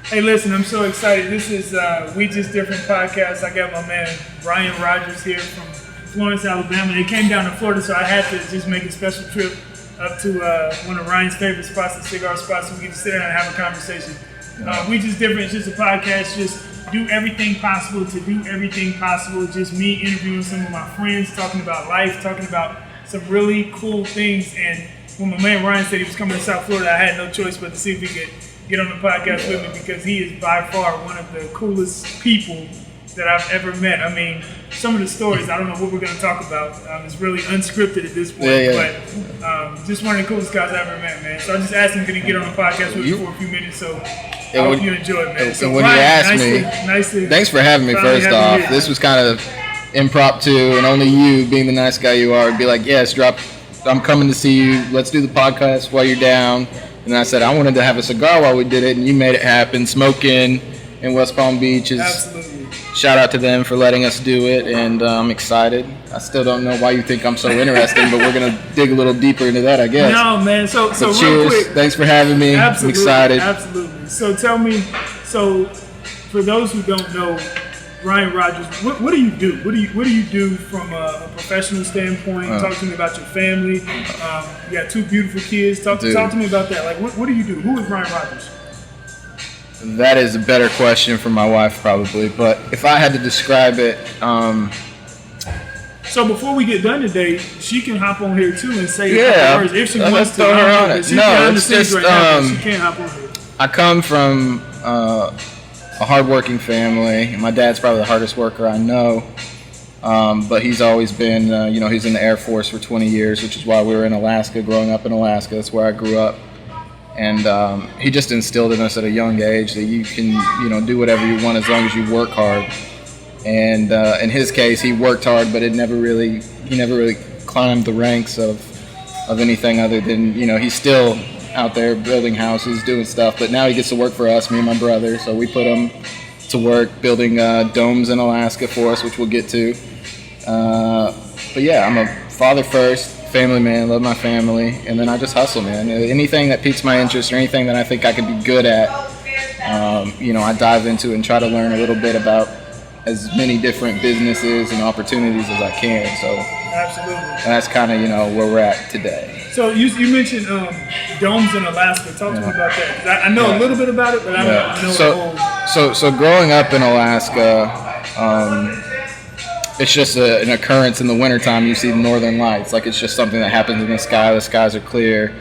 Hey, listen, I'm so excited. This is We Just Different podcast. I got my man Ryan Rogers here from Florence, Alabama. They came down to Florida, so I had to just make a special trip up to one of Ryan's favorite spots, the cigar spot, so we can just sit down and have a conversation. We Just Different. It's just a podcast. Just do everything possible to do everything possible. Just me interviewing some of my friends, talking about life, talking about some really cool things. And when my man Ryan said he was coming to South Florida, I had no choice but to see if he could get on the podcast with me, because he is by far one of the coolest people that I've ever met. I mean, some of the stories, I don't know what we're going to talk about. It's really unscripted at this point, but just one of the coolest guys I've ever met, man. So I just asked him, can he get on the podcast with me for a few minutes? So I hope you enjoy it, man. So when Ryan, you asked me, thanks for having me first off. This was kind of impromptu, and only you, being the nice guy you are, would be like, yes, I'm coming to see you. Let's do the podcast while you're down. And I said I wanted to have a cigar while we did it, and you made it happen. Smoking in West Palm Beach is absolutely. Shout out to them for letting us do it, and I'm excited. I still don't know why you think I'm so interesting, but we're gonna dig a little deeper into that, I guess. No, man. So real cheers. Quick. Thanks for having me. Absolutely, I'm excited. Absolutely. So tell me, for those who don't know, Ryan Rogers, what do you do? What do you do from a professional standpoint? Talk to me about your family. You got two beautiful kids. Talk to me about that. Like, what do you do? Who is Ryan Rogers? That is a better question for my wife, probably. But if I had to describe it, so before we get done today, she can hop on here too and say a couple words if she wants to. Throw her on it. No, it's just right now, she can't hop on here. I come from a hardworking family. My dad's probably the hardest worker I know, but he's always been, he's in the Air Force for 20 years, which is why we were in Alaska, growing up in Alaska. That's where I grew up. And he just instilled in us at a young age that you can, do whatever you want as long as you work hard. And in his case, he worked hard, but he never really climbed the ranks of anything other than, he's still out there building houses, doing stuff, but now he gets to work for us, me and my brother, so we put him to work building domes in Alaska for us, which we'll get to. But yeah, I'm a father first, family man, love my family, and then I just hustle, man. Anything that piques my interest or anything that I think I could be good at, I dive into it and try to learn a little bit about as many different businesses and opportunities as I can. So absolutely. And that's kind of, where we're at today. So you mentioned domes in Alaska. Talk to me about that. 'Cause I know a little bit about it, but I don't know the whole. So growing up in Alaska, it's just an occurrence in the wintertime. You see the northern lights. Like, it's just something that happens in the sky. The skies are clear.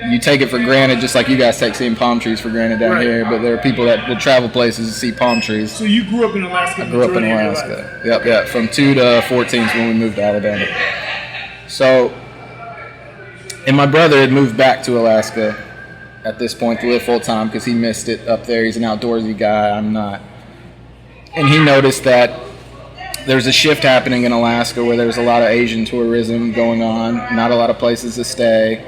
You take it for granted, just like you guys take seeing palm trees for granted down here. But there are people that will travel places to see palm trees. So you grew up in Alaska? I grew up in Alaska. Yep. From 2 to 14 is when we moved to Alabama. So, and my brother had moved back to Alaska at this point to live full time because he missed it up there. He's an outdoorsy guy. I'm not. And he noticed that there's a shift happening in Alaska where there's a lot of Asian tourism going on, not a lot of places to stay.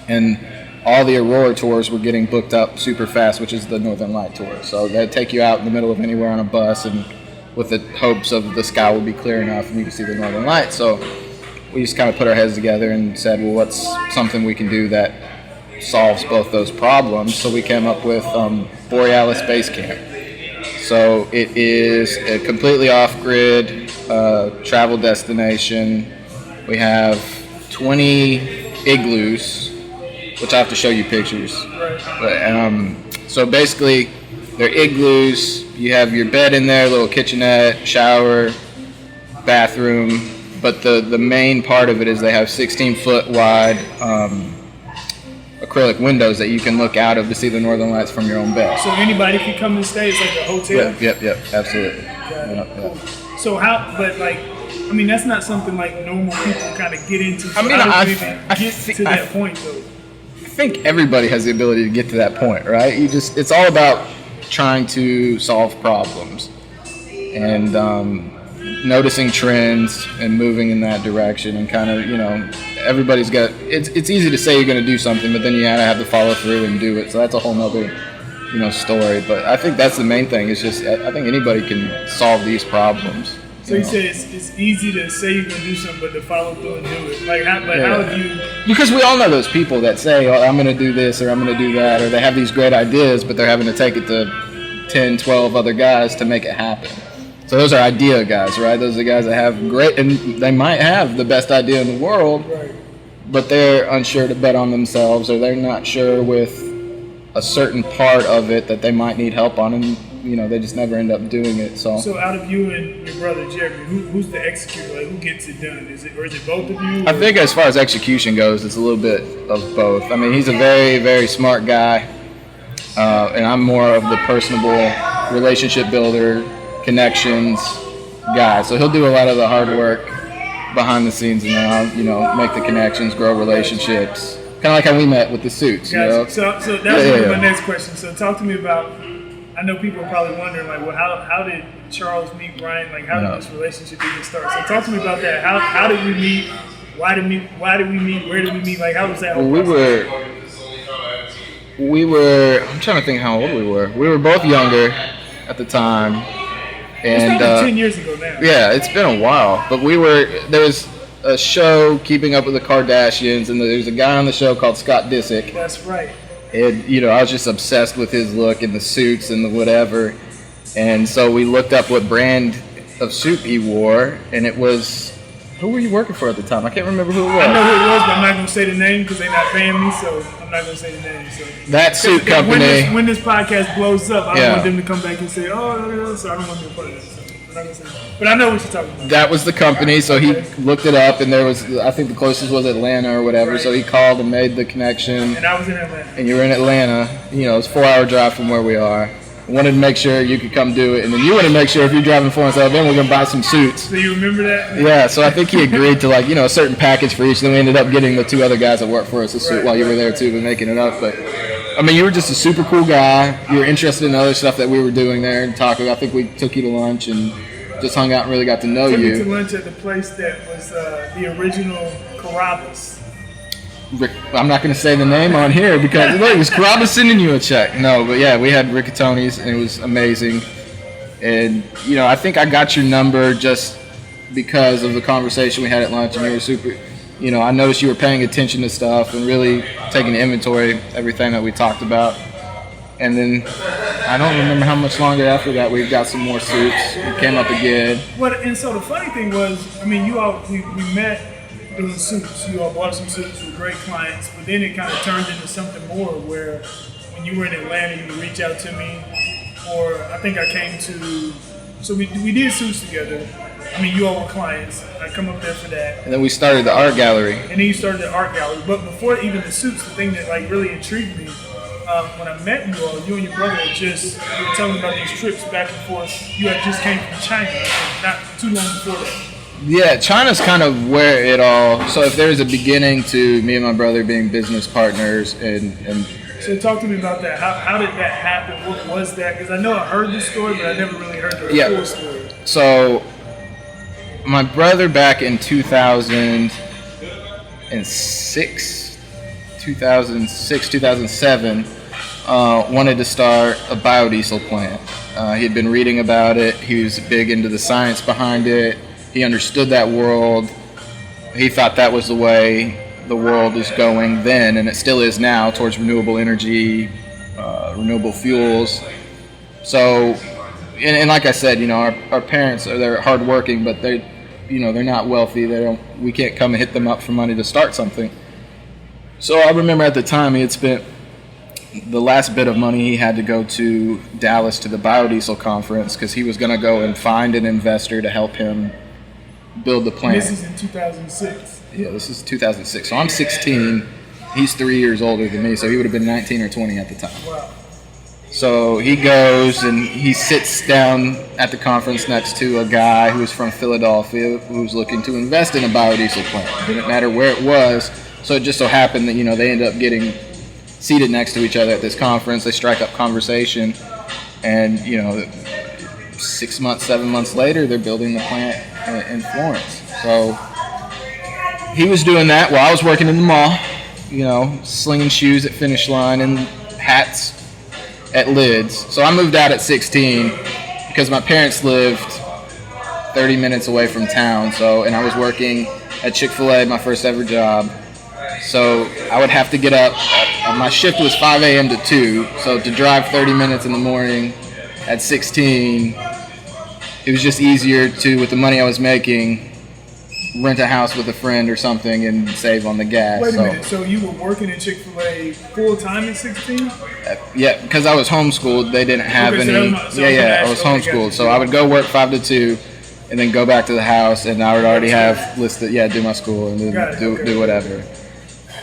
And all the Aurora tours were getting booked up super fast, which is the Northern Light tour. So they'd take you out in the middle of anywhere on a bus, and with the hopes of the sky would be clear enough and you could see the Northern Lights. So we just kind of put our heads together and said, well, what's something we can do that solves both those problems? So we came up with Borealis Base Camp. So it is a completely off-grid travel destination. We have 20 igloos, which I have to show you pictures. But, so basically, they're igloos. You have your bed in there, little kitchenette, shower, bathroom. But the main part of it is they have 16-foot wide acrylic windows that you can look out of to see the Northern Lights from your own bed. So anybody can come and stay? It's like a hotel? Yep, absolutely. Yep. So that's not something like normal people kind of get into. So I get to that point, though. I think everybody has the ability to get to that point, right? It's all about trying to solve problems and noticing trends and moving in that direction, and kind of, everybody's got, it's easy to say you're going to do something, but then you gotta have to follow through and do it. So that's a whole nother, story. But I think that's the main thing. It's just, I think anybody can solve these problems. So you say it's easy to say you're gonna do something, but to follow through and do it. Like, how do you? Because we all know those people that say, "Oh, I'm gonna do this," or "I'm gonna do that," or they have these great ideas, but they're having to take it to 10, 12 other guys to make it happen. So those are idea guys, right? Those are the guys that have great, and they might have the best idea in the world, Right. but they're unsure to bet on themselves, or they're not sure with a certain part of it that they might need help on, and they just never end up doing it. So out of you and your brother Jeremy, who's the executor? Like, who gets it done? Is it both of you? I think as far as execution goes, it's a little bit of both. I mean, he's a very, very smart guy, and I'm more of the personable relationship builder, connections guy. So he'll do a lot of the hard work behind the scenes, and then I'll, make the connections, grow relationships. Kind of like how we met with the suits. Gotcha. So that was my next question. So talk to me about. I know people are probably wondering, like, well, how did Charles meet Brian? Like, how did this relationship even start? So talk to me about that. How did we meet? Why did we meet? Where did we meet? Like, how was that whole process? We were. I'm trying to think how old we were. We were both younger at the time, and it's probably 10 years ago now. Yeah, it's been a while. But there was a show, Keeping Up with the Kardashians, and there's a guy on the show called Scott Disick. That's right. And, I was just obsessed with his look and the suits and the whatever. And so we looked up what brand of suit he wore, and it was, who were you working for at the time? I can't remember who it was. I know who it was, but I'm not going to say the name because they're not paying me, so I'm not going to say the name. So. That suit company. When this podcast blows up, I don't want them to come back and say, oh, so I don't want to be a part of that. So I'm not going to say that. But I know what you're talking about. That was the company, so he looked it up, and there was, I think the closest was Atlanta or whatever, right. So he called and made the connection. And I was in Atlanta. And you were in Atlanta. It's a 4-hour drive from where we are. Wanted to make sure you could come do it, and then you wanted to make sure if you're driving Florence, Alabama, we're going to buy some suits. So you remember that? Yeah, so I think he agreed to, a certain package for each, and then we ended up getting the 2 other guys that worked for us a suit while you were there, too, and making it up. But, I mean, you were just a super cool guy. You were interested in other stuff that we were doing there and talking. I think we took you to lunch and just hung out and really got to know you. Took me to lunch at the place that was the original Carrabba's. I'm not going to say the name on here because look, it was Carrabba's sending you a check. No, but yeah, we had Riccatoni's and it was amazing. And I think I got your number just because of the conversation we had at lunch, and you were super. I noticed you were paying attention to stuff and really taking inventory of everything that we talked about. And then I don't remember how much longer after that we got some more suits. We came up again. Well, and so the funny thing was, I mean, we met doing suits. You all bought some suits with great clients, but then it kind of turned into something more where when you were in Atlanta, you would reach out to me, or I think I came to, so we did suits together. I mean, you all were clients. I come up there for that. And then we started the art gallery. And then you started the art gallery. But before even the suits, the thing that really intrigued me, when I met you all, you and your brother you were telling me about these trips back and forth. You had just came from China, not too long before that. Yeah, China's kind of where it all. So if there was a beginning to me and my brother being business partners, and so talk to me about that. How did that happen? What was that? Because I know I heard the story, but I never really heard the full story. So my brother back in 2006, 2007, wanted to start a biodiesel plant. He had been reading about it. He was big into the science behind it. He understood that world. He thought that was the way the world is going then, and it still is now, towards renewable energy, renewable fuels. So, and like I said, our parents they're hardworking, but they're not wealthy. We can't come and hit them up for money to start something. So I remember at the time he had spent the last bit of money he had to go to Dallas to the biodiesel conference because he was going to go and find an investor to help him build the plant. This is in 2006. Yeah, this is 2006. So I'm 16. He's 3 years older than me, so he would have been 19 or 20 at the time. Wow. So he goes and he sits down at the conference next to a guy who was from Philadelphia who was looking to invest in a biodiesel plant. It didn't matter where it was. So it just so happened that, they ended up getting seated next to each other at this conference. They strike up conversation, and, 6 months, 7 months later, they're building the plant in Florence. So he was doing that while I was working in the mall, slinging shoes at Finish Line and hats at Lids. So I moved out at 16 because my parents lived 30 minutes away from town. So, and I was working at Chick-fil-A, my first ever job. So I would have to get up. My shift was 5 a.m. to 2. So to drive 30 minutes in the morning at 16, it was just easier to, with the money I was making, rent a house with a friend or something and save on the gas. Wait a minute. So you were working at Chick-fil-A full time at 16? Yeah, because I was homeschooled. They didn't have Okay, any. I was homeschooled. So I would go work 5 to 2, and then go back to the house, and I would already have listed. Yeah, do my school and then do whatever.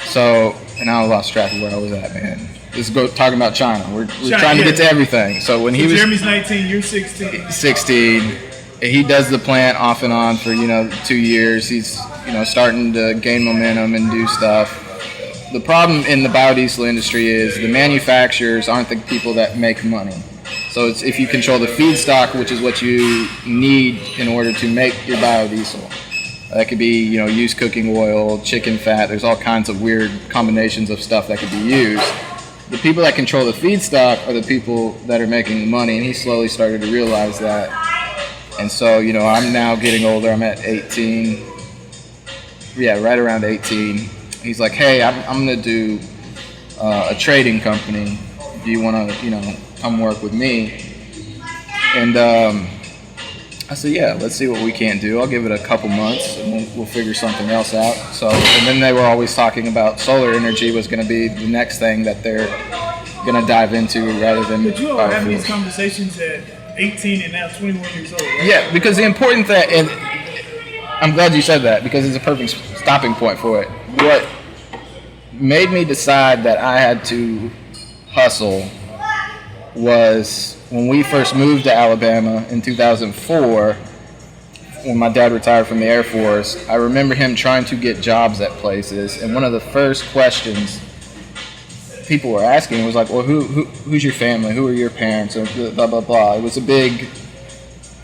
So, and I lost track of where I was at, man. Let's go talking about China. We're trying to get to everything. So when he was Jeremy's 19, you're 16. 16. He does the plant off and on for 2 years. He's starting to gain momentum and do stuff. The problem in the biodiesel industry is the manufacturers aren't the people that make money. So it's if you control the feedstock, which is what you need in order to make your biodiesel. That could be used cooking oil, chicken fat. There's all kinds of weird combinations of stuff that could be used. The people that control the feedstock are the people that are making the money, and he slowly started to realize that. And so, I'm now getting older. I'm at 18. Yeah, right around 18. He's like, hey, I'm going to do a trading company. Do you want to, come work with me? And I said, yeah, let's see what we can do. I'll give it a couple months, and we'll figure something else out. So, and then they were always talking about solar energy was going to be the next thing that they're going to dive into rather than. But you all having these conversations at 18 and now 21 years old, right? Yeah, because the important thing, and I'm glad you said that because it's a perfect stopping point for it. What made me decide that I had to hustle was when we first moved to Alabama in 2004, when my dad retired from the Air Force. I remember him trying to get jobs at places, and one of the first questions people were asking was like, well, who's your family? Who are your parents? And blah, blah, blah. It was a big,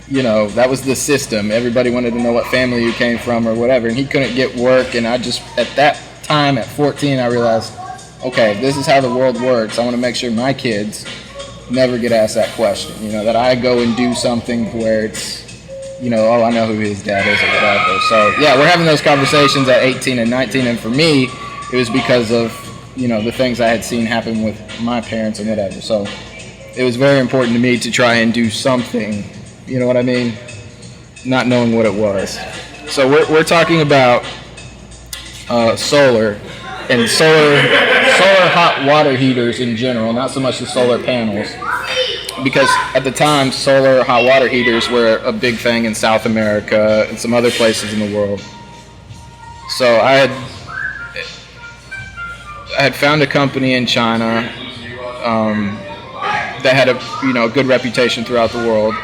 that was the system. Everybody wanted to know what family you came from or whatever, and he couldn't get work. And I just, at that time, at 14, I realized, okay, this is how the world works. I want to make sure my kids never get asked that question, that I go and do something where it's, oh, I know who his dad is or whatever. So, yeah, we're having those conversations at 18 and 19, and for me, it was because of, the things I had seen happen with my parents and whatever. So it was very important to me to try and do something, you know what I mean? Not knowing what it was. So we're talking about solar and solar hot water heaters in general, not so much the solar panels. Because at the time, solar hot water heaters were a big thing in South America and some other places in the world. So I had found a company in China that had a good reputation throughout the world,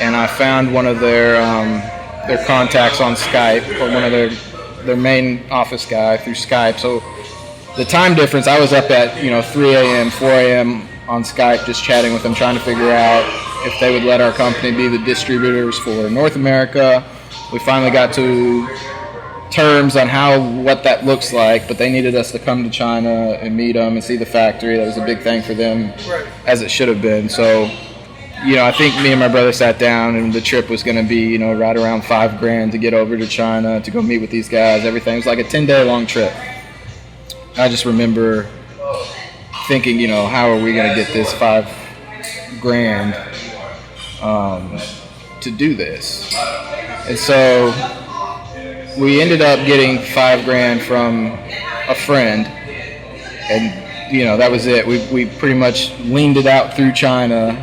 and I found one of their contacts on Skype, or one of their main office guy through Skype. So the time difference, I was up at 3 a.m., 4 a.m. on Skype just chatting with them, trying to figure out if they would let our company be the distributors for North America. We finally got to terms on what that looks like, but they needed us to come to China and meet them and see the factory. That was a big thing for them, right, as it should have been. So, I think me and my brother sat down, and the trip was going to be, right around $5,000 to get over to China to go meet with these guys. Everything it was like a 10-day long trip. I just remember thinking, how are we going to get this $5,000 to do this? And so we ended up getting $5,000 from a friend, and that was it. We pretty much leaned it out through China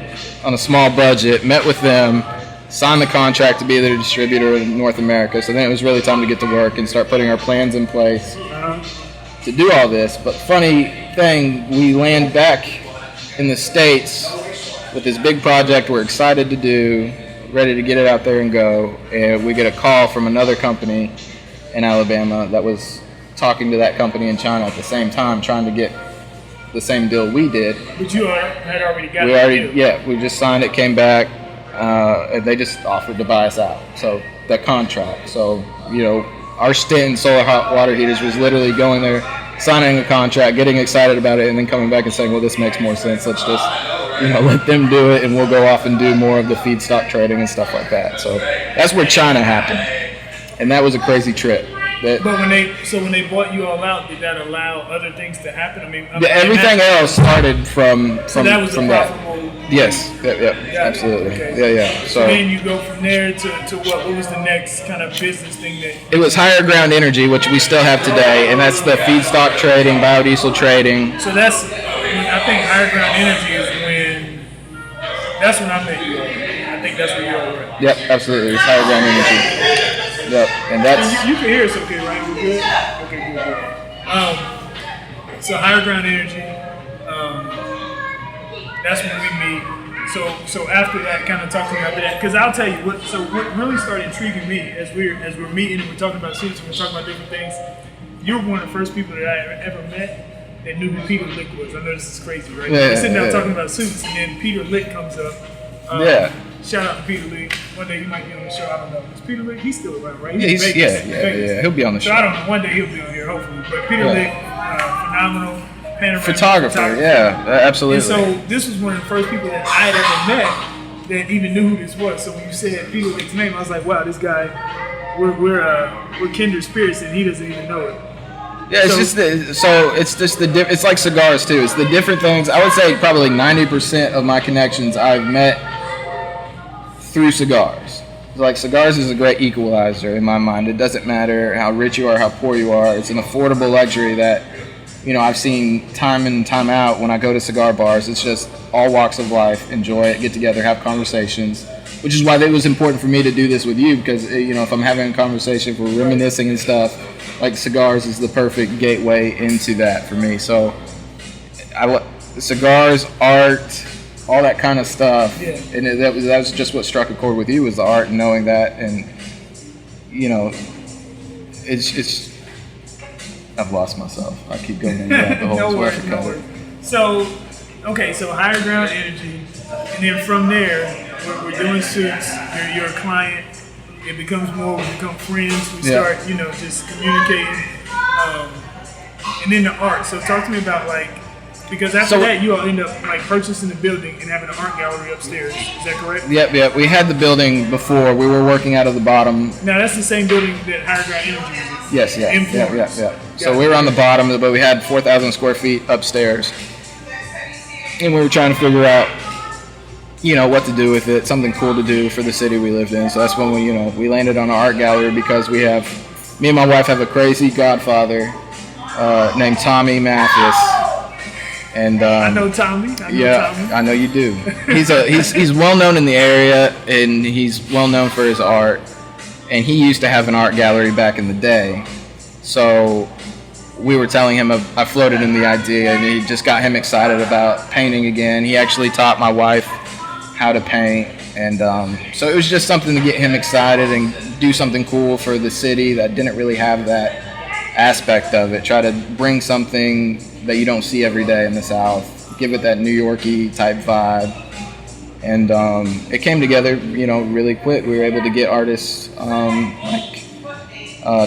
on a small budget, met with them, signed the contract to be their distributor in North America. So then it was really time to get to work and start putting our plans in place to do all this. But funny thing, we land back in the States with this big project we're excited to do, ready to get it out there and go, and we get a call from another company in Alabama that was talking to that company in China at the same time, trying to get the same deal we did. But you had already got it. Yeah, we just signed it, came back, and they just offered to buy us out. So that contract. So, our stint in solar hot water heaters was literally going there, signing a contract, getting excited about it, and then coming back and saying, well, this makes more sense. Let's just let them do it, and we'll go off and do more of the feedstock trading and stuff like that. So that's where China happened, and that was a crazy trip. But when they bought you all out, did that allow other things to happen? I mean, everything else started from that was from a that. profitable. Yes. Yep. Absolutely. Okay. Yeah. So then you go from there to what? What was the next kind of business thing that? It was Higher Ground Energy, which we still have today, and that's the feedstock trading, biodiesel trading. So that's I think Higher Ground Energy is that's when I met you. I think that's where you all were. Yep. Absolutely. It's Higher Ground Energy. Yep, and that's... You can hear us okay, right? We're good? Okay, good. So Higher Ground Energy, that's when we meet. So after that, kind of talk to me about that. Because I'll tell you, what really started intriguing me as we're meeting and we're talking about suits and we're talking about different things, you were one of the first people that I ever met that knew who Peter Lick was. I know this is crazy, right? We're sitting down talking about suits, and then Peter Lick comes up. Shout out to Peter Lick. One day he might be on the show. I don't know. Is Peter Lick? He's still around, right? He's He'll be on the show. So I don't know. One day he'll be on here, hopefully. But Peter Lick, phenomenal panoramic photographer. Yeah, absolutely. And so this was one of the first people that I had ever met that even knew who this was. So when you said Peter Lick's name, I was like, wow, this guy, we're kindred spirits, and he doesn't even know it. Yeah, it's it's like cigars too. It's the different things. I would say probably 90% of my connections I've met through cigars. Like, cigars is a great equalizer in my mind. It doesn't matter how rich you are, how poor you are. It's an affordable luxury that, I've seen time in, time out when I go to cigar bars. It's just all walks of life, enjoy it, get together, have conversations, which is why it was important for me to do this with you, because, if I'm having a conversation, if we're reminiscing and stuff, like, cigars is the perfect gateway into that for me. So, cigars, art, all that kind of stuff, and that was just what struck a chord with you, was the art and knowing that, and it's I've lost myself. I keep going into that the whole no worries. So Higher Ground Energy, and then from there we're doing suits. You're a client. It becomes more. We become friends. We start just communicating, and then the art. So talk to me about because after that, you all end up purchasing the building and having an art gallery upstairs. Is that correct? Yep. We had the building before. We were working out of the bottom. Now that's the same building that Higher Ground Energy is. Yes. Yeah. So we were on the bottom, but we had 4,000 square feet upstairs, and we were trying to figure out, what to do with it. Something cool to do for the city we lived in. So that's when we landed on an art gallery, because me and my wife have a crazy godfather named Tommy Mathis. And I know Tommy. Tommy. I know you do. He's well known in the area, and he's well known for his art. And he used to have an art gallery back in the day. So we were telling him, I floated him the idea, and he just got him excited about painting again. He actually taught my wife how to paint, and so it was just something to get him excited and do something cool for the city that didn't really have that aspect of it. Try to bring something that you don't see every day in the South, give it that New York-y type vibe, and it came together, really quick. We were able to get artists like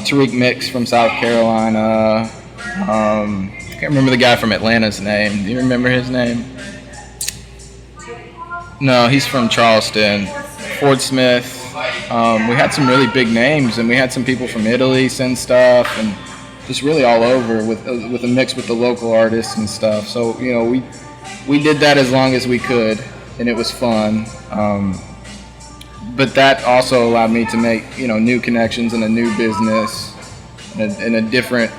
Tariq Mix from South Carolina. I can't remember the guy from Atlanta's name. Do you remember his name? No, he's from Charleston. Ford Smith. We had some really big names, and we had some people from Italy send stuff, and just really all over with a mix with the local artists and stuff. So we did that as long as we could, and it was fun. But that also allowed me to make new connections in a new business in a different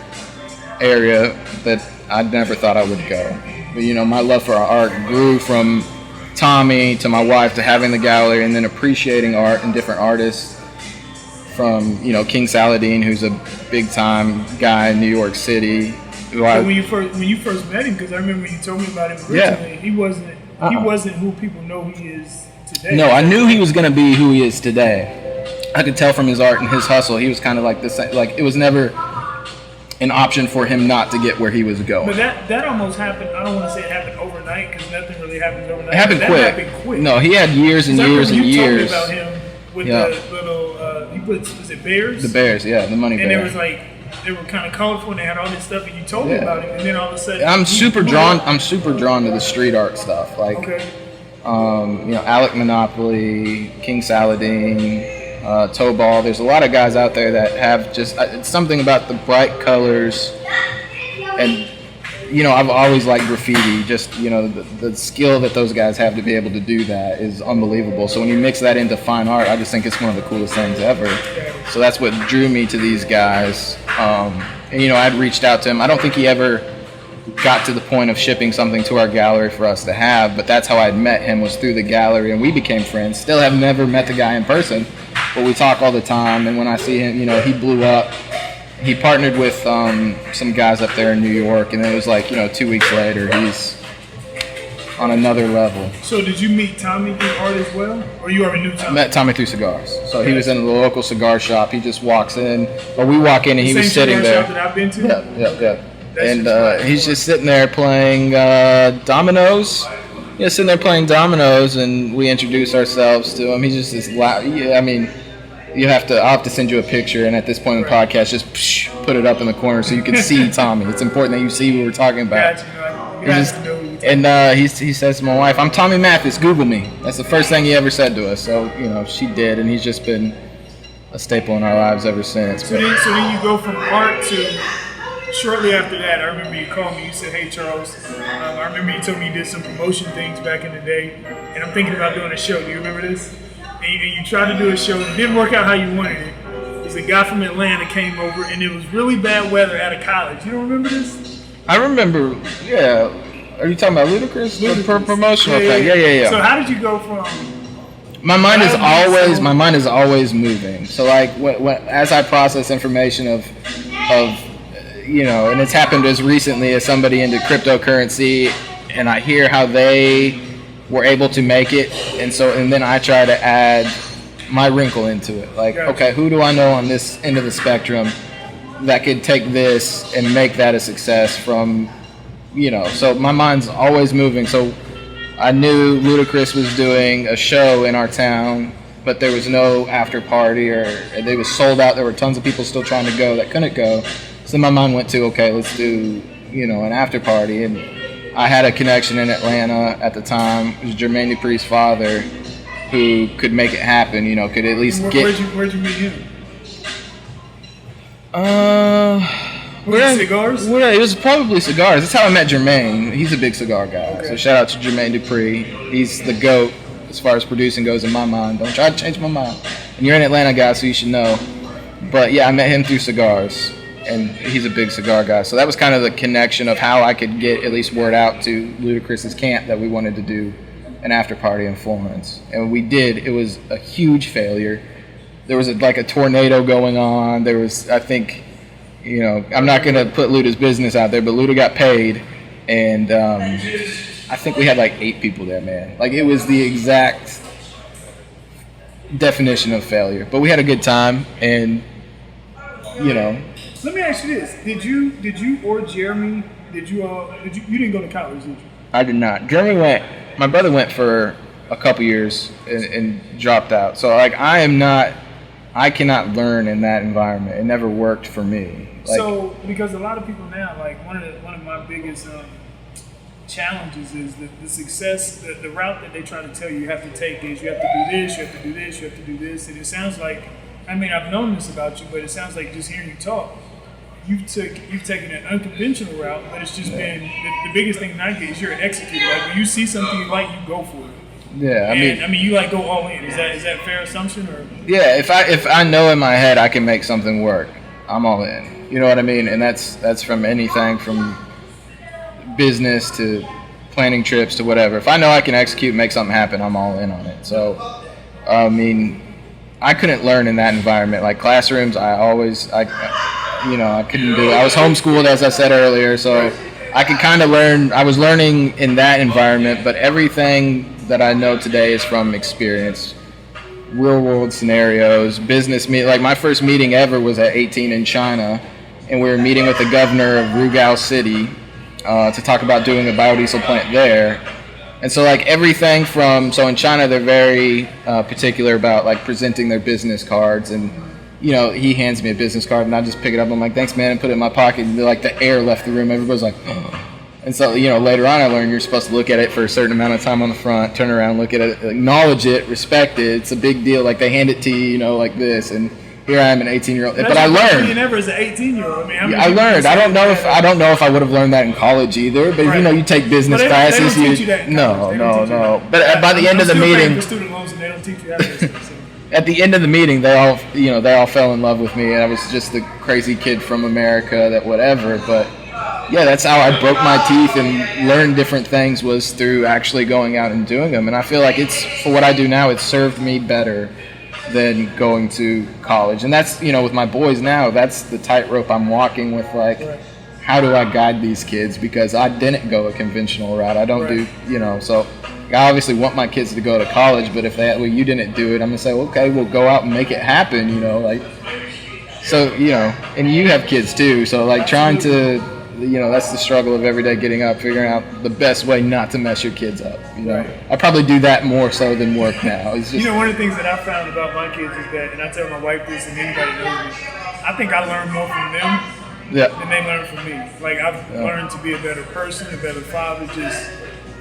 area that I never thought I would go. But my love for art grew from Tommy to my wife to having the gallery, and then appreciating art and different artists. From King Saladin, who's a big time guy in New York City. When you first met him, because I remember you told me about him originally, he wasn't who people know he is today. No, I knew he was going to be who he is today. I could tell from his art and his hustle. He was kind of like this. It was never an option for him not to get where he was going. But that almost happened. I don't want to say it happened overnight, because nothing really happens overnight. It happened quick. No, he had years and years and years. You told me about him with the little. Was it Bears? The Bears, yeah, the Money Bears. And there was they were kind of colorful and they had all this stuff, and you told me about it, and then all of a sudden I'm super drawn to the street art stuff, like Alec Monopoly, King Saladin, Tobal. There's a lot of guys out there that have just it's something about the bright colors, and I've always liked graffiti. Just the skill that those guys have to be able to do that is unbelievable. So when you mix that into fine art, I just think it's one of the coolest things ever. So that's what drew me to these guys. And I'd reached out to him. I don't think he ever got to the point of shipping something to our gallery for us to have, but that's how I'd met him, was through the gallery, and we became friends. Still have never met the guy in person, but we talk all the time. And when I see him, he blew up. He partnered with some guys up there in New York, and it was like 2 weeks later he's on another level. So did you meet Tommy through art as well, or you already knew Tommy? I met Tommy through cigars. So he was in the local cigar shop. He just walks in, or we walk in, and he was sitting there. Same cigar shop that I've been to? Yeah. And he's just sitting there playing dominoes. Sitting there playing dominoes, and we introduce ourselves to him. He's just this loud. I'll have to send you a picture, and at this point in the podcast, just put it up in the corner so you can see Tommy. It's important that you see what we're talking about. He says to my wife, "I'm Tommy Mathis, Google me." That's the first thing he ever said to us. So, she did, and he's just been a staple in our lives ever since. So then you go from art to, shortly after that, I remember you called me, you said, "Hey Charles, I remember you told me you did some promotion things back in the day, and I'm thinking about doing a show." Do you remember this? And you tried to do a show, it didn't work out how you wanted it. There's a guy from Atlanta came over, and it was really bad weather at a college. You don't remember this? I remember, yeah. Are you talking about Ludacris? The promotional thing? Yeah. So how did you go from... My mind is always moving. So like as I process information of and it's happened as recently as somebody into cryptocurrency, and I hear how they were able to make it, and then I try to add my wrinkle into it. Like, okay, who do I know on this end of the spectrum that could take this and make that a success from, so my mind's always moving. So I knew Ludacris was doing a show in our town, but there was no after party, or they was sold out. There were tons of people still trying to go that couldn't go. So my mind went to, okay, let's do, an after party. And I had a connection in Atlanta at the time. It was Jermaine Dupri's father, who could make it happen, could at least get... Where'd you meet him? Cigars? It was probably cigars. That's how I met Jermaine. He's a big cigar guy. Okay. So shout out to Jermaine Dupri. He's the GOAT as far as producing goes in my mind. Don't try to change my mind. And you're an Atlanta guy, so you should know. But yeah, I met him through cigars, and he's a big cigar guy. So that was kind of the connection of how I could get at least word out to Ludacris's camp that we wanted to do an after party in Florence. And we did. It was a huge failure. There was a tornado going on. There was, I think, I'm not going to put Luda's business out there, but Luda got paid, and I think we had 8 people there, man. It was the exact definition of failure. But we had a good time, and, Let me ask you this. Did you or Jeremy, you didn't go to college, did you? I did not. Jeremy my brother went for a couple years and dropped out. So, I cannot learn in that environment. It never worked for me. So, because a lot of people now, one of my biggest challenges is the success, the route that they try to tell you have to take is you have to do this, you have to do this, you have to do this. And it sounds like, I've known this about you, but it sounds like just hearing you talk, you've taken an unconventional route, but it's just been, the biggest thing that I get is you're an executor. When you see something you like, you go for it. Yeah, you go all in. Is that a fair assumption, or? Yeah, if I know in my head I can make something work, I'm all in. You know what I mean? And that's from anything from business to planning trips to whatever. If I know I can execute and make something happen, I'm all in on it. So, I couldn't learn in that environment. Classrooms, I couldn't do it. I was homeschooled, as I said earlier, so I could kind of learn. I was learning in that environment, but everything that I know today is from experience, real world scenarios, business my first meeting ever was at 18 in China, and we were meeting with the governor of Rugao City to talk about doing a biodiesel plant there. And so everything from, so in China they're very particular about presenting their business cards, and he hands me a business card and I just pick it up. I'm like, thanks, man, and put it in my pocket. And like the air left the room. Everybody's like, oh. And so, later on I learned you're supposed to look at it for a certain amount of time on the front, turn around, look at it, acknowledge it, respect it. It's a big deal. Like they hand it to you, like this. And here I am, an 18-year-old. But I learned. You never as an 18-year-old. I learned. I don't know if I would have learned that in college either. But you take business classes. They don't teach you that. No. But by the end of the meeting, for student loans, and they don't teach you how to. At the end of the meeting, they all fell in love with me, and I was just the crazy kid from America that whatever. But yeah, that's how I broke my teeth and learned different things, was through actually going out and doing them. And I feel like it's, for what I do now, it's served me better than going to college. And that's, with my boys now, that's the tightrope I'm walking with, like, how do I guide these kids? Because I didn't go a conventional route. I don't do, so I obviously want my kids to go to college, but if you didn't do it, I'm going to say, okay, we'll go out and make it happen, So, and you have kids too, so like trying to, that's the struggle of every day, getting up, figuring out the best way not to mess your kids up. I probably do that more so than work now. It's just, one of the things that I found about my kids is that, and I tell my wife this and anybody knows me, I think I learn more from them than they learn from me. Like I've learned to be a better person, a better father,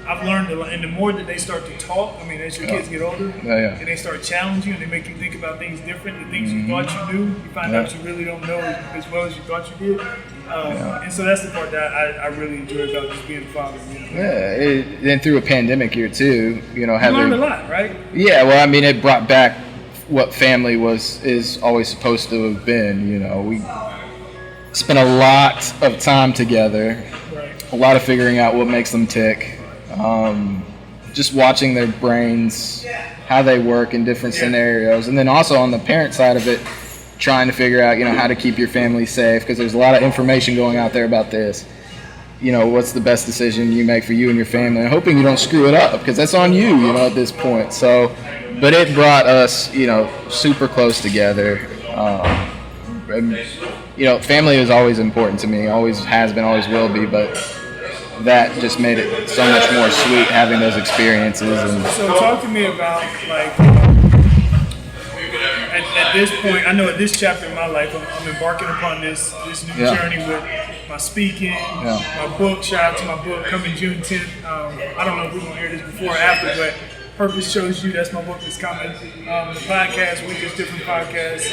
I've learned a lot, and the more that they start to talk, as your kids get older, and they start challenging you, and they make you think about things different, the things you thought you knew, you find out you really don't know as well as you thought you did. And so that's the part that I really enjoy about just being a father. And through a pandemic year too, you learned a lot, right? Yeah, well, it brought back what family is always supposed to have been. We spent a lot of time together, a lot of figuring out what makes them tick. Just watching their brains, how they work in different scenarios, and then also on the parent side of it, trying to figure out, how to keep your family safe, because there's a lot of information going out there about this. What's the best decision you make for you and your family, and hoping you don't screw it up, because that's on you, at this point. So, but it brought us, super close together. And, family is always important to me, always has been, always will be, but that just made it so much more sweet having those experiences. And so talk to me about, like, at this point, I know at this chapter in my life, I'm embarking upon this new journey with my speaking, my book. Shout out to my book coming June 10th. I don't know if we're going to hear this before or after, but Purpose Shows You, that's my book that's coming. The podcast, we just different podcasts.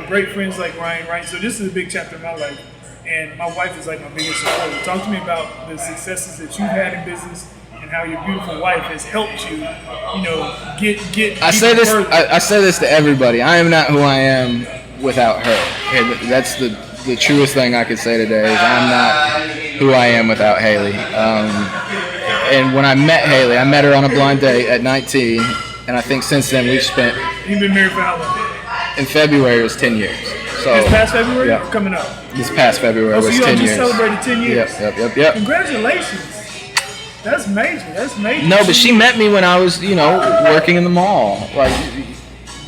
Great friends like Ryan Wright. So this is a big chapter in my life. And my wife is like my biggest supporter. Talk to me about the successes that you've had in business and how your beautiful wife has helped you, get. I say this to everybody. I am not who I am without her. And that's the truest thing I could say today is I'm not who I am without Haley. And when I met Haley, I met her on a blind date at 19, and I think since then we've spent. You've been married for how long? In February it was 10 years. So, this past February or coming up? This past February was 10 years. So you just celebrated 10 years? Yep. Congratulations. That's major. No, but she met me when I was, working in the mall.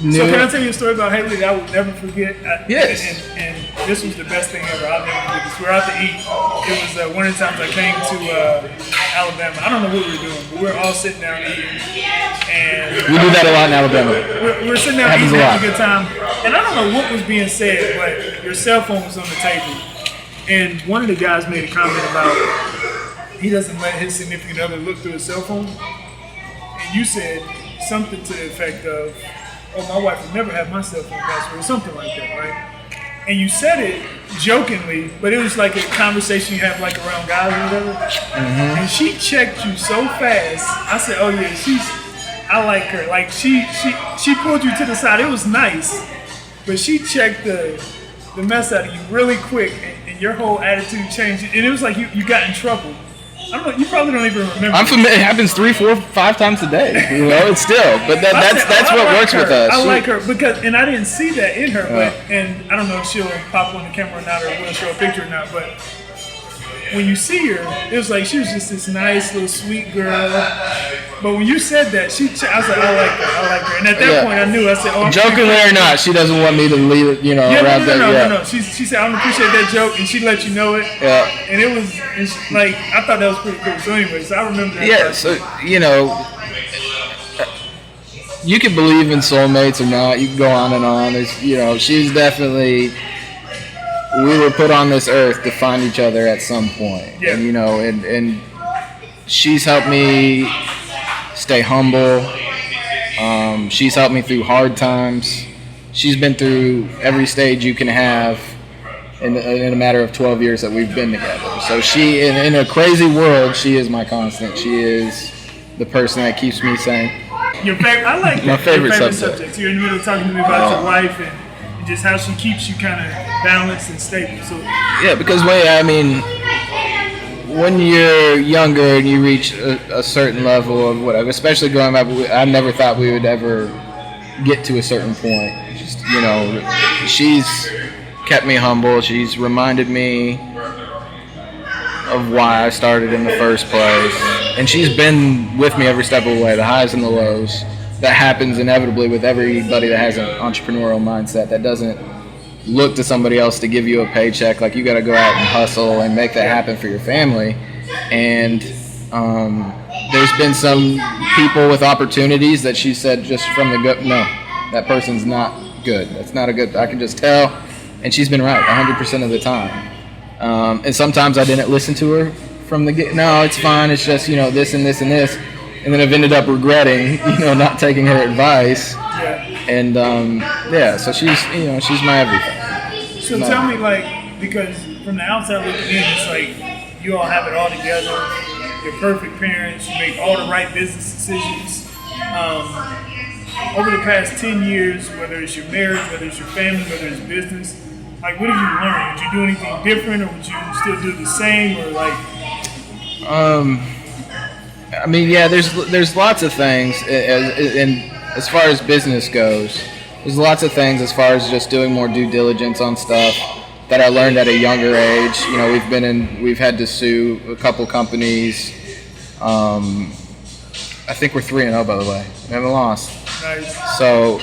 So can I tell you a story about Haley that I will never forget? Yes. And this was the best thing ever. I'll never forget this. We were out to eat. It was one of the times I came to Alabama. I don't know what we were doing, but we were all sitting down eating. And we do that a lot in Alabama. We were sitting down eating, having a good time. And I don't know what was being said, but your cell phone was on the table. And one of the guys made a comment about he doesn't let his significant other look through his cell phone. And you said something to the effect of, oh, my wife would never have my cell phone password, or something like that, right? And you said it jokingly, but it was like a conversation you have like around guys or whatever. Mm-hmm. And she checked you so fast. I said, oh yeah, I like her. Like she pulled you to the side. It was nice, but she checked the mess out of you really quick, and your whole attitude changed. And it was like you got in trouble. I don't know. You probably don't even remember. I'm familiar. It happens 3, 4, 5 times a day. It's still. But that's what works with us. I like her because, and I didn't see that in her. But and I don't know if she'll pop on the camera or not, or will show a picture or not. But when you see her, it was like she was just this nice little sweet girl. But when you said that, I was like, I like her. And at that point, I knew. I said, oh, jokingly or not, she doesn't want me to leave it, around that. No. She said, I don't appreciate that joke, and she let you know it. Yeah. And it was like, I thought that was pretty cool. So anyway, I remember that. Yeah. So you can believe in soulmates or not. You can go on and on. She's definitely. We were put on this earth to find each other at some point, Yeah. and she's helped me stay humble. She's helped me through hard times. She's been through every stage you can have in a matter of 12 years that we've been together. So she, in a crazy world, she is my constant. She is the person that keeps me sane. Your favorite? I like my favorite your favorite subject. You're in the middle of talking to me about your wife and just how she keeps you kind of balanced and stable. So yeah, because when you're younger and you reach a certain level of whatever, especially growing up, I never thought we would ever get to a certain point. Just she's kept me humble. She's reminded me of why I started in the first place, and she's been with me every step of the way, the highs and the lows. That happens inevitably with everybody that has an entrepreneurial mindset that doesn't look to somebody else to give you a paycheck. Like, you got to go out and hustle and make that happen for your family. And there's been some people with opportunities that she said just from the go, no, that person's not good. That's not a good, I can just tell. And she's been right 100% of the time. And sometimes I didn't listen to her from the get. No, it's fine. It's just, this and this and this. And then I've ended up regretting, not taking her advice. yeah. And so she's my everything. So tell me, because from the outside looking in, it's like you all have it all together. You're perfect parents. You make all the right business decisions. Over the past 10 years, whether it's your marriage, whether it's your family, whether it's business, what have you learned? Would you do anything different, or would you still do the same, or there's lots of things, and as far as business goes, there's lots of things as far as just doing more due diligence on stuff that I learned at a younger age. We've had to sue a couple companies. I think we're 3-0, by the way. We haven't lost. nice? So,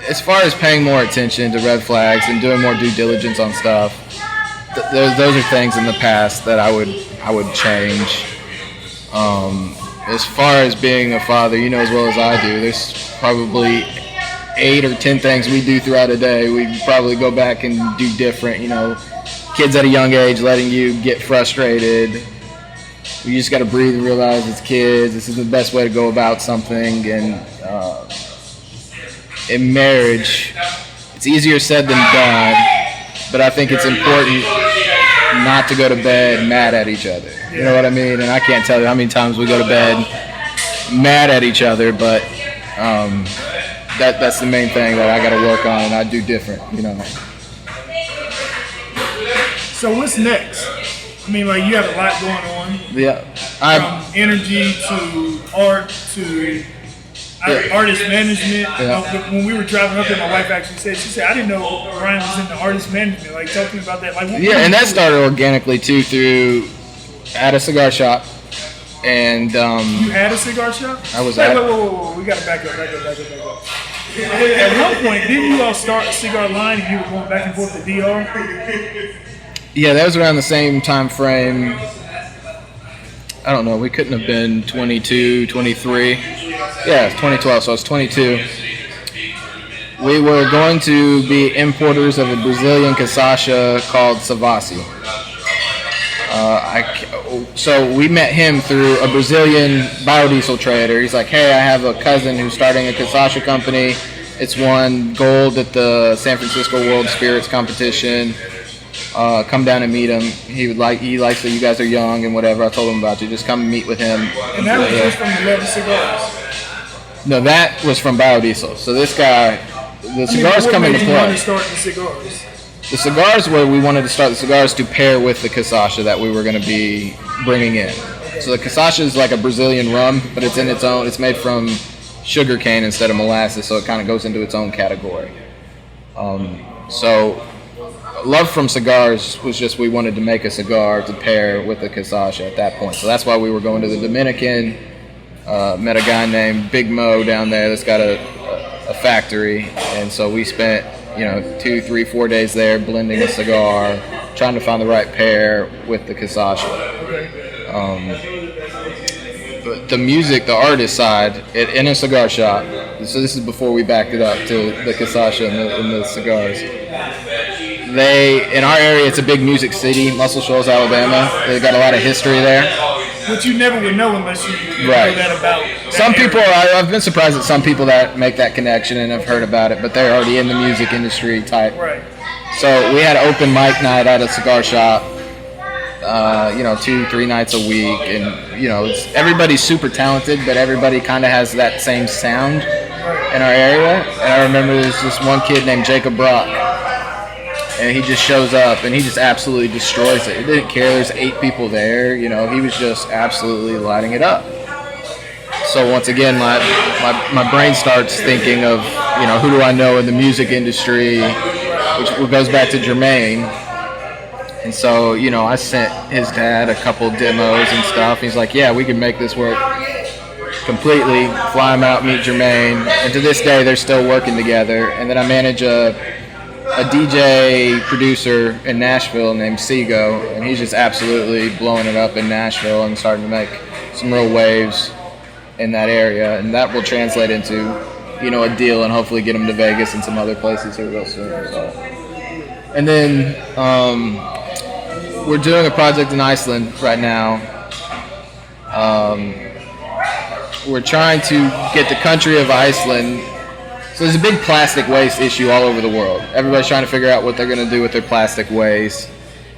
as far as paying more attention to red flags and doing more due diligence on stuff, those are things in the past that I would change. As far as being a father, as well as I do, there's probably 8 or 10 things we do throughout a day. We probably go back and do different. Kids at a young age letting you get frustrated. You just got to breathe and realize it's kids. This is the best way to go about something. And in marriage, it's easier said than done, but I think it's important not to go to bed mad at each other. You know what I mean? And I can't tell you how many times we go to bed mad at each other, but that's the main thing that I got to work on, and I do different. So what's next? You have a lot going on. Yeah. From energy to art to artist management. Yeah. When we were driving up there, my wife actually said, I didn't know Ryan was into artist management. Talk to me about that. And that started organically too through at a cigar shop. And you had a cigar shop? I was Wait, we gotta back up. At one point, didn't you all start a cigar line and you were going back and forth to DR? Yeah, that was around the same time frame. I don't know, we couldn't have been 22, 23. Yeah, it's 2012, so I was 22. We were going to be importers of a Brazilian cachaça called Savassi. So we met him through a Brazilian biodiesel trader. He's like, hey, I have a cousin who's starting a cachaça company. It's won gold at the San Francisco World Spirits Competition. Come down and meet him. He likes that you guys are young and whatever. I told him about you. Just come and meet with him. And that was just from the Leather Cigars? No, that was from biodiesel. So this guy, the cigars come into play. What made you want to start the cigars? The cigars were, we wanted to start the cigars to pair with the cachaça that we were going to be bringing in. So the cachaça is like a Brazilian rum, but it's in its own, it's made from sugar cane instead of molasses, so it kind of goes into its own category. So love from cigars was just we wanted to make a cigar to pair with the cachaça at that point. So that's why we were going to the Dominican, met a guy named Big Mo down there that's got a factory, and so we spent 2, 3, 4 days there blending a cigar, trying to find the right pair with the cachaça. But the music, the artist side, in a cigar shop, So this is before we backed it up to the Kasasha and the cigars. In our area, it's a big music city, Muscle Shoals, Alabama. They've got a lot of history there. Which you never would know unless you know that about that some area. people, I've been surprised at some people that make that connection and have heard about it, but they're already in the music industry type. Right. So we had open mic night at a cigar shop, 2-3 nights a week, and everybody's super talented, but everybody kind of has that same sound in our area. And I remember there's this one kid named Jacob Brock, and he just shows up and he just absolutely destroys it. He didn't care. There's 8 people there. He was just absolutely lighting it up. So once again, my brain starts thinking of, who do I know in the music industry, which goes back to Jermaine. And so, I sent his dad a couple demos and stuff. He's like, yeah, we can make this work completely. Fly him out, meet Jermaine. And to this day, they're still working together. And then I manage a DJ producer in Nashville named Sego, and he's just absolutely blowing it up in Nashville and starting to make some real waves in that area. And that will translate into, a deal and hopefully get him to Vegas and some other places here real soon. So. And then we're doing a project in Iceland right now. We're trying to get the country of Iceland. So there's a big plastic waste issue all over the world. Everybody's trying to figure out what they're going to do with their plastic waste.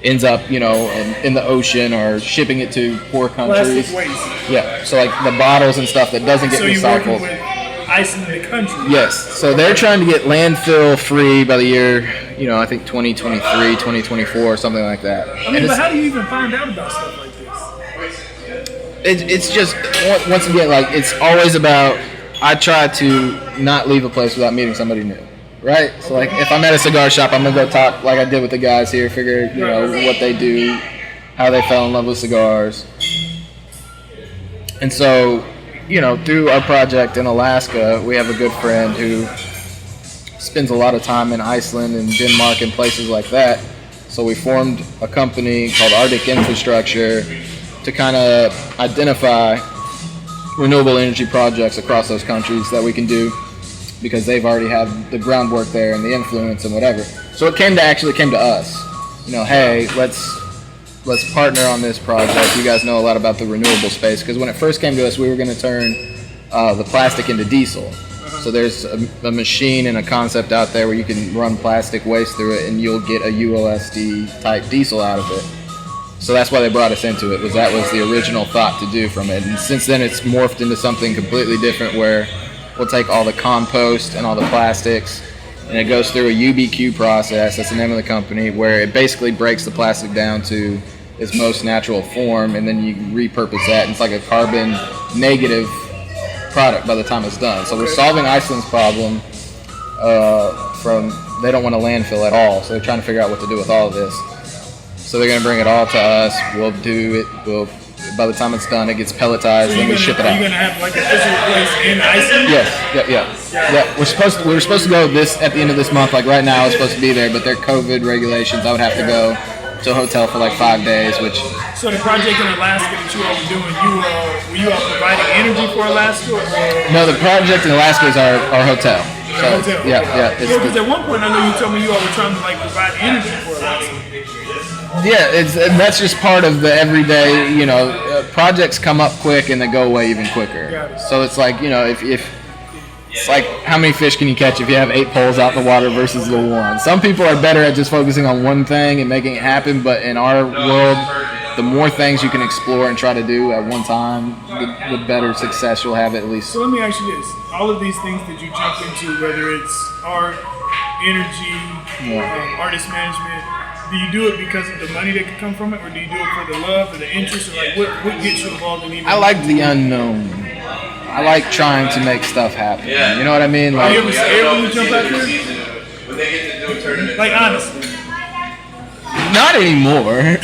Ends up, in the ocean or shipping it to poor countries. Plastic waste. Yeah, so like the bottles and stuff that doesn't get So you're recycled. working with Iceland, the country. Yes, so they're trying to get landfill free by the year, I think 2023, 2024, something like that. But how do you even find out about stuff like this? It's just, once again, like, it's always about, I try to not leave a place without meeting somebody new, right? So, like, if I'm at a cigar shop, I'm going to go talk like I did with the guys here, figure, what they do, how they fell in love with cigars. And so, through our project in Alaska, we have a good friend who spends a lot of time in Iceland and Denmark and places like that. So we formed a company called Arctic Infrastructure to kind of identify renewable energy projects across those countries that we can do because they've already had the groundwork there and the influence and whatever. So it came to us. Hey, let's partner on this project. You guys know a lot about the renewable space because when it first came to us, we were going to turn the plastic into diesel. So there's a machine and a concept out there where you can run plastic waste through it and you'll get a ULSD type diesel out of it. So that's why they brought us into it, that was the original thought to do from it. And since then it's morphed into something completely different where we'll take all the compost and all the plastics and it goes through a UBQ process, that's the name of the company, where it basically breaks the plastic down to its most natural form and then you repurpose that. And it's like a carbon negative product by the time it's done. So we're solving Iceland's problem they don't want a landfill at all, so they're trying to figure out what to do with all of this. So they're going to bring it all to us. We'll do it. By the time it's done, it gets pelletized, then we ship it out. Are you going to have like a physical place in Iceland? Yes. Yeah. We were supposed to go at the end of this month. Like right now, I was supposed to be there, but their COVID regulations, I would have to go to a hotel for like 5 days, which. So the project in Alaska that you all were doing, were you all providing energy for Alaska? Or? No, the project in Alaska is our hotel. So, hotel. Yeah. Because at one point I know you told me you all were trying to like provide energy for Alaska. Yeah, and that's just part of the everyday, projects come up quick and they go away even quicker. So it's like, if it's like how many fish can you catch if you have 8 poles out in the water versus the one? Some people are better at just focusing on one thing and making it happen, but in our world, the more things you can explore and try to do at one time, the better success you'll have at least. So let me ask you this. All of these things that you jump into, whether it's art, energy, artist management, do you do it because of the money that can come from it, or do you do it for the love or the interest, or like what gets you involved in even? I like the unknown. I like trying to make stuff happen. You know what I mean? Are you ever scared when you jump out there? Like honestly. Not anymore,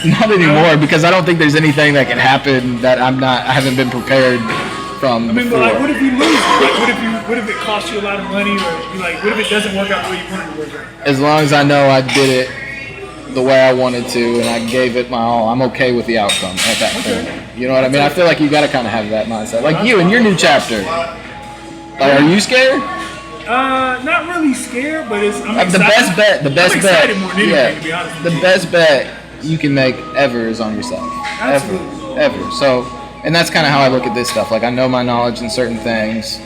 because I don't think there's anything that can happen that I haven't been prepared from. I mean, before. but like, what if you lose? Like, what if it costs you a lot of money, or what if it doesn't work out the way you wanted it to work out? As long as I know I did it the way I wanted to and I gave it my all, I'm okay with the outcome at that point. You know what I mean? I feel like you got to kind of have that mindset. Like you in your new chapter. Like, are you scared? Not really scared, but I'm The excited. best I'm bet. excited more than anything, to be honest The with you. best bet you can make ever is on yourself. Absolutely. Ever. So, and that's kind of how I look at this stuff. Like, I know my knowledge in certain things.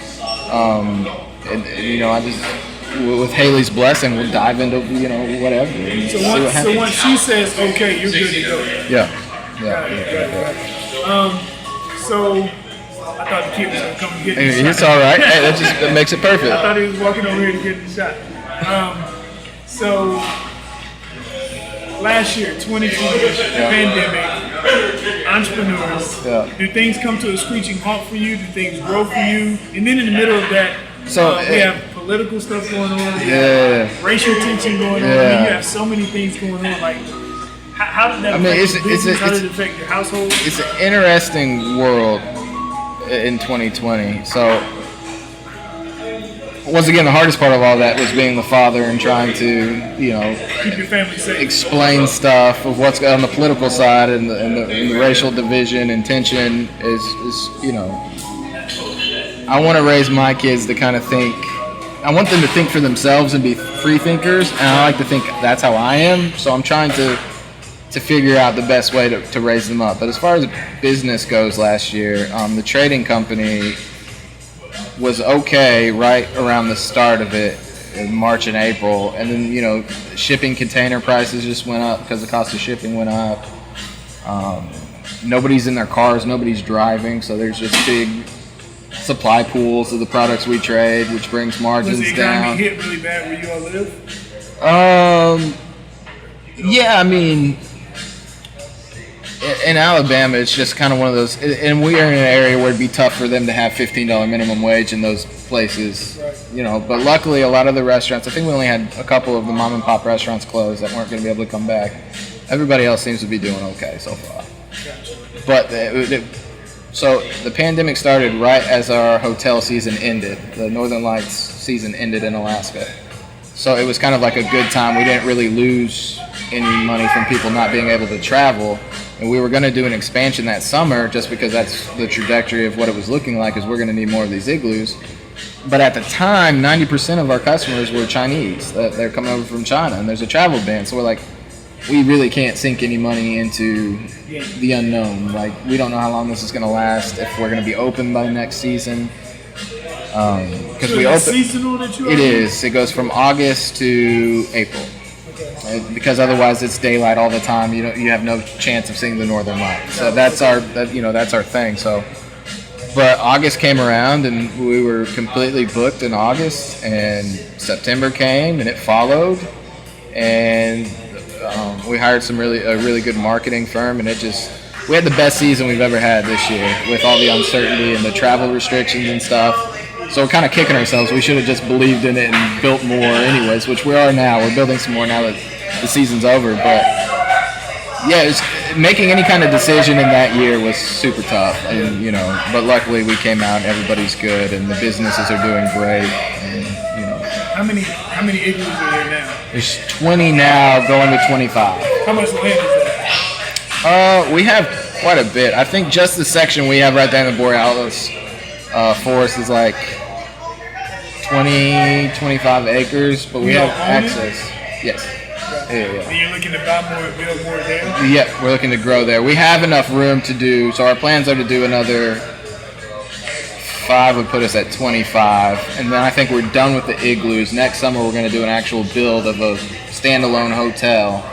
And you know, I just, with Haley's blessing, we'll dive into, you know, whatever. And So see what once, happens. so once she says, okay, you're good to go. Yeah. Got it. So I thought the kid was going to come and get me. It's all right. Hey, that makes it perfect. I thought he was walking over here to get the shot. So last year, 2020, pandemic, entrepreneurs, do things come to a screeching halt for you? Do things grow for you? And then in the middle of that, we have political stuff going on. We have racial tension going on. I mean, you have so many things going on. Like, how did that affect your business? How did it affect your household? It's an interesting world in 2020. So, once again, the hardest part of all that was being the father and trying to, you know, keep your family safe. Explain stuff of what's on the political side and the racial division and tension is, you know, I want to raise my kids to kind of think. I want them to think for themselves and be free thinkers, and I like to think that's how I am. So I'm trying to figure out the best way to raise them up. But as far as business goes last year, the trading company was okay right around the start of it in March and April. And then, you know, shipping container prices just went up because the cost of shipping went up. Nobody's in their cars, nobody's driving, so there's just big supply pools of the products we trade, which brings margins down. Was the economy hit really bad where you all live? Yeah, I mean, in Alabama, it's just kind of one of those, and we are in an area where it'd be tough for them to have $15 minimum wage in those places, you know. But luckily, a lot of the restaurants, I think we only had a couple of the mom and pop restaurants closed that weren't going to be able to come back. Everybody else seems to be doing okay so far. But so the pandemic started right as our hotel season ended. The Northern Lights season ended in Alaska. So it was kind of like a good time. We didn't really lose any money from people not being able to travel. And we were going to do an expansion that summer just because that's the trajectory of what it was looking like, is we're going to need more of these igloos. But at the time, 90% of our customers were Chinese. They're coming over from China, and there's a travel ban. So we're like, we really can't sink any money into the unknown. Like, we don't know how long this is going to last, if we're going to be open by next season. Because we open. Seasonal that you it is. It goes from August to April. Because otherwise it's daylight all the time. You have no chance of seeing the Northern Lights. So that's our thing. So, but August came around and we were completely booked in August, and September came and it followed, and we hired a really good marketing firm, and we had the best season we've ever had this year with all the uncertainty and the travel restrictions and stuff. So we're kind of kicking ourselves. We should have just believed in it and built more anyways, which we are now. We're building some more now that the season's over. But yeah, making any kind of decision in that year was super tough. And, you know, but luckily we came out and everybody's good and the businesses are doing great. And, you know. How many igloos are there now? There's 20 now, going to 25. How much land is that? We have quite a bit. I think just the section we have right there in the Borealis forest is like 25 acres, but we have access. Yes. Yeah. And you're looking to buy more and build more there? Yeah, we're looking to grow there. We have enough room to do, so our plans are to do another 5 would put us at 25. And then I think we're done with the igloos. Next summer we're going to do an actual build of a standalone hotel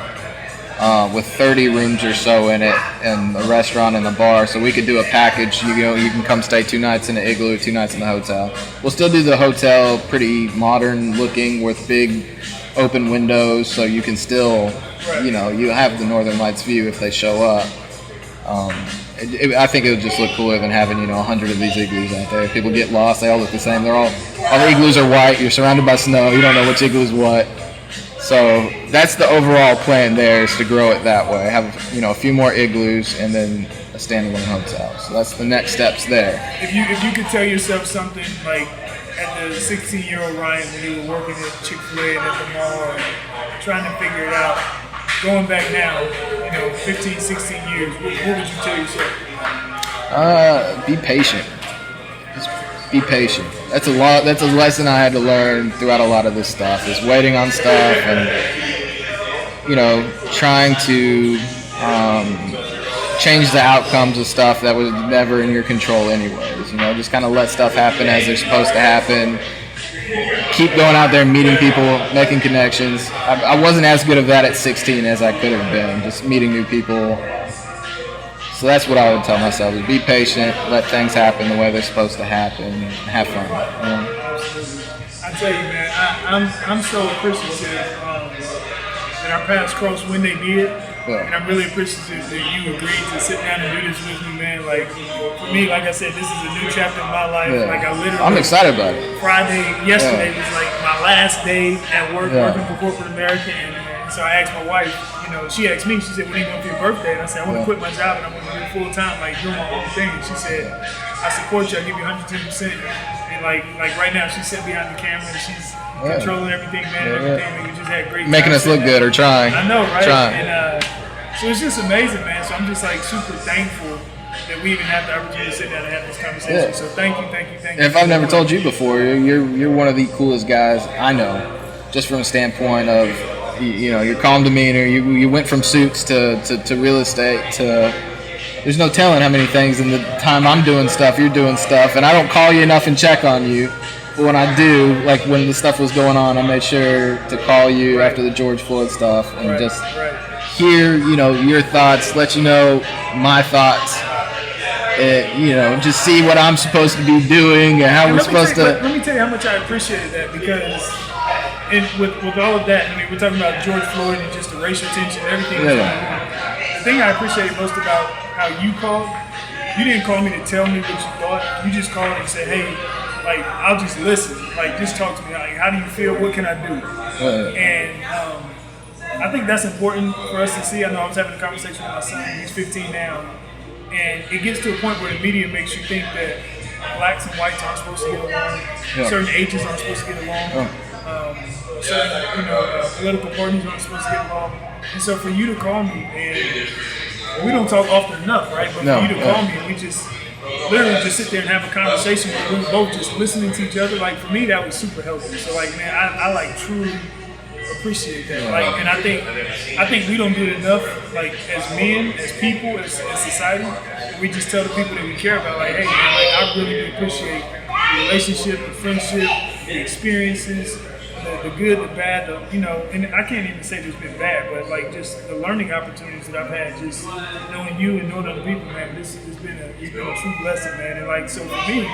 with 30 rooms or so in it, and a restaurant and a bar. So we could do a package. You can come stay 2 nights in the igloo, 2 nights in the hotel. We'll still do the hotel pretty modern looking with big open windows, so you can still, you know, you have the Northern Lights view if they show up. I think it would just look cooler than having, 100 of these igloos out there. People get lost. They all look the same. All the igloos are white. You're surrounded by snow. You don't know which igloo is what. So that's the overall plan there, is to grow it that way. Have, a few more igloos and then a standalone hotel. So that's the next steps there. If you could tell yourself something like at the 16-year-old Ryan when you were working at Chick-fil-A and at the mall and trying to figure it out, going back now, 15, 16 years, what would you tell yourself? Be patient. be patient. That's a lesson I had to learn throughout a lot of this stuff. Is waiting on stuff and trying to change the outcomes of stuff that was never in your control anyways. Just kind of let stuff happen as they're supposed to happen. Keep going out there and meeting people, making connections. I wasn't as good at that at 16 as I could have been, just meeting new people. So that's what I would tell myself, is be patient, let things happen the way they're supposed to happen, and have fun. I tell you, man, I'm so appreciative that our paths crossed when they did. Yeah. And I'm really appreciative that you agreed to sit down and do this with me, man. Like, for me, like I said, this is a new chapter in my life. Yeah. Like, I'm excited about it. Yesterday was like my last day at work working for corporate America. And so I asked my wife, she asked me, she said, when are you going for your birthday? And I said, I want to quit my job and I want to do it full time, like doing my own thing. And she said, I support you, I give you 110%. And like right now, she's sitting behind the camera and she's controlling everything, man, everything. And we just had great making us look good or trying. I know, right? And so it's just amazing, man. So I'm just like super thankful that we even have the opportunity to sit down and have this conversation. Yeah. So thank you. And if I've never told you before, you're one of the coolest guys I know, just from a standpoint of your calm demeanor. You went from suits to real estate to. There's no telling how many things in the time I'm doing stuff, you're doing stuff, and I don't call you enough and check on you. But when I do, like when the stuff was going on, I made sure to call you after the George Floyd stuff and hear, your thoughts, let you know my thoughts, just see what I'm supposed to be doing and how we're supposed to. Let me tell you how much I appreciated that, because with all of that, we're talking about George Floyd and just the racial tension and everything. The thing I appreciate most about how you called, you didn't call me to tell me what you thought. You just called and said, hey, like, I'll just listen. Like, just talk to me. Like, how do you feel? What can I do? And I think that's important for us to see. I know I was having a conversation with my son. He's 15 now. And it gets to a point where the media makes you think that blacks and whites aren't supposed to get along. Certain ages aren't supposed to get along. Certain, political parties aren't supposed to get along. And so for you to call me, and we don't talk often enough, right? But for you to call me and we just literally just sit there and have a conversation where we were both just listening to each other, like for me that was super healthy. So like, man, I like truly appreciate that. Like, and I think we don't do it enough, like as men, as people, as society. We just tell the people that we care about, like, hey, man, like I really do appreciate the relationship, the friendship, the experiences, the good, the bad, and I can't even say there's been bad, but like just the learning opportunities that I've had, just knowing you and knowing other people, man, it's been a true blessing, man. And like, so for me,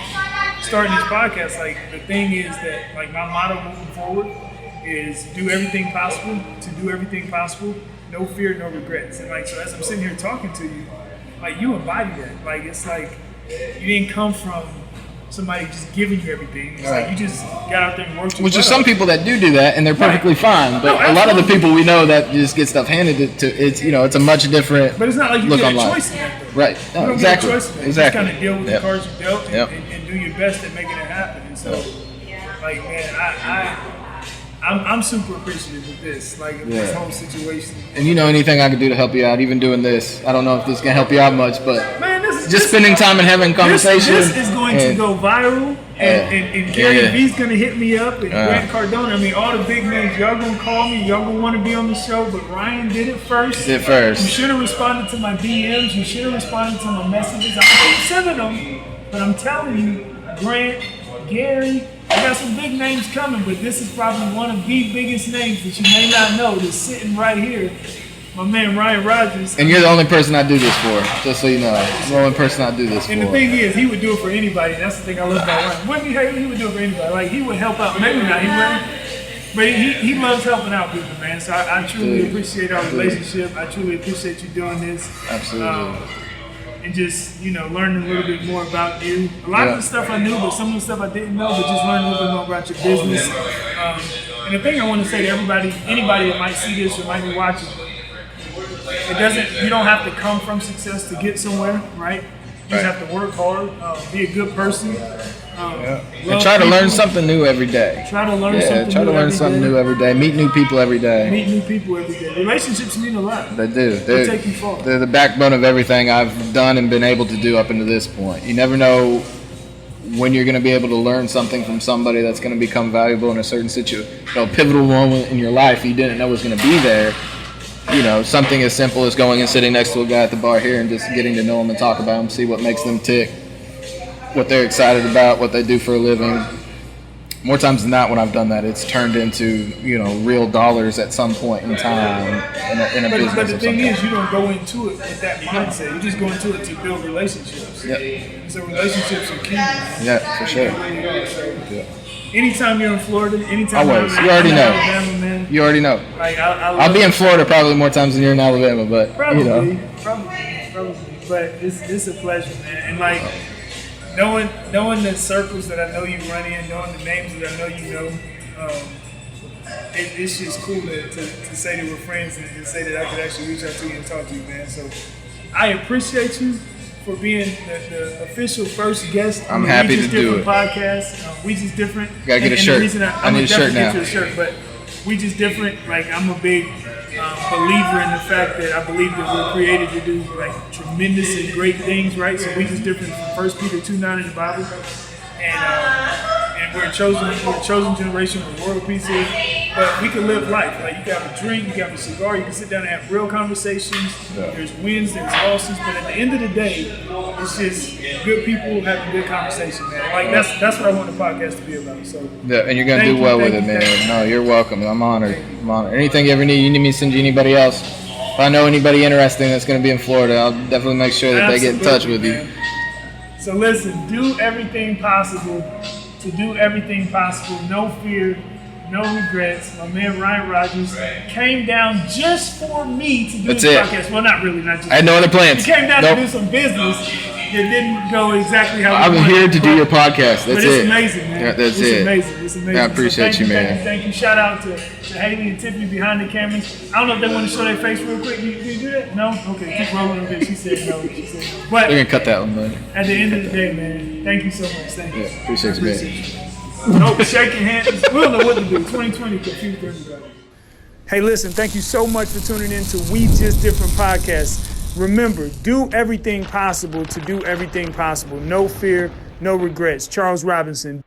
starting this podcast, like the thing is that like my motto moving forward is do everything possible, no fear, no regrets. And like, so as I'm sitting here talking to you, like you embody that. Like it's like you didn't come from somebody just giving you everything. It's like you just got out there and worked. Which is some people that do that, and they're perfectly fine. But a lot of the people we know that just get stuff handed to, it's it's a much different. But it's not like you get a choice in that, though. Right. No, you don't exactly. Get a choice in that. You just kind of deal with the cards you dealt and do your best at making it happen. And so, like, man, I'm super appreciative of this, like this whole situation. And anything I could do to help you out, even doing this. I don't know if this can help you out much, but man, just spending time and having conversation. This is going to go viral, and Gary V's going to hit me up, and Grant Cardone. All the big names, y'all going to call me, y'all going to want to be on the show, but Ryan did it first. You should have responded to my DMs. You should have responded to my messages. I'm sending them, but I'm telling you, Grant, Gary, I got some big names coming, but this is probably one of the biggest names that you may not know that's sitting right here. My man Ryan Rogers. And you're the only person I do this for, just so you know. I'm the only person I do this for. And the thing is, he would do it for anybody. That's the thing I love about Ryan. He would do it for anybody. Like, he would help out. Maybe not, he wouldn't. But he loves helping out people, man. So I truly appreciate our relationship. I truly appreciate you doing this. Absolutely. And just, learning a little bit more about you. A lot of the stuff I knew, but some of the stuff I didn't know, but just learning a little bit more about your business. And the thing I want to say to anybody that might see this or might be watching, you don't have to come from success to get somewhere, right? You just have to work hard, be a good person. And try to learn something new every day. Try to learn something new every day. Meet new people every day. Relationships mean a lot. They do. They take you far. They're the backbone of everything I've done and been able to do up until this point. You never know when you're going to be able to learn something from somebody that's going to become valuable in a certain pivotal moment in your life you didn't know was going to be there. Something as simple as going and sitting next to a guy at the bar here and just getting to know them and talk about them, see what makes them tick, what they're excited about, what they do for a living. More times than not, when I've done that, it's turned into, real dollars at some point in time in a business. But the thing is, you don't go into it with that mindset. You just go into it to build relationships. Yep. So relationships are key. Yeah, for sure. Yeah. Anytime you're in Florida, anytime Always. you're You already in know. Alabama, man. You already know. Like, I'll be in Florida probably more times than you're in Alabama, but probably. But it's a pleasure, man. And like knowing the circles that I know you run in, knowing the names that I know you know, it's just cool to say that we're friends and to say that I could actually reach out to you and talk to you, man. So I appreciate you for being the official first guest on I'm the happy We Just to do Different it. podcast. We Just Different. Gotta get a And shirt. The reason I I'm need a shirt definitely now. get you a shirt, but We Just Different. Like, I'm a big believer in the fact that I believe that we're created to do like tremendous and great things, right? So We Just Different from 1 Peter 2:9 in the Bible, and we're a chosen generation with royal pieces. But we can live life. Like, you can have a drink, you can have a cigar, you can sit down and have real conversations. Yeah. There's wins, there's losses, but at the end of the day, it's just good people having good conversation, man. Like, that's what I want the podcast to be about. So Yeah, and you're gonna Thank do you, well thank with it, you, man. thank you. No, you're welcome. I'm honored. Anything you ever need, you need me to send you anybody else. If I know anybody interesting that's gonna be in Florida, I'll definitely make sure that they get in touch with you. man. So listen, do everything possible to do everything possible. No fear, no regrets. My man Ryan Rogers came down just for me to do That's this it. podcast. Well, not really, not just. I had no other plans. He came down Nope. to do some business that didn't go exactly how we I'm wanted. here to do your podcast. But That's it's it. amazing, man. Yeah, that's it's it. amazing. It's amazing. Yeah, I appreciate so you, thank man. Thank you. Shout out to Haley and Tiffany behind the cameras. I don't know if they want to show their face real quick. You do that? No? Okay, keep rolling with it. She said no. But We're gonna cut that one, man. at the end of the day, man, thank you so much. Thank you. Yeah, appreciate you, man. you. No, shaking hands. We don't know what to do. 2020 confused everybody. Hey, listen, thank you so much for tuning in to We Just Different podcast. Remember, do everything possible to do everything possible. No fear, no regrets. Charles Robinson.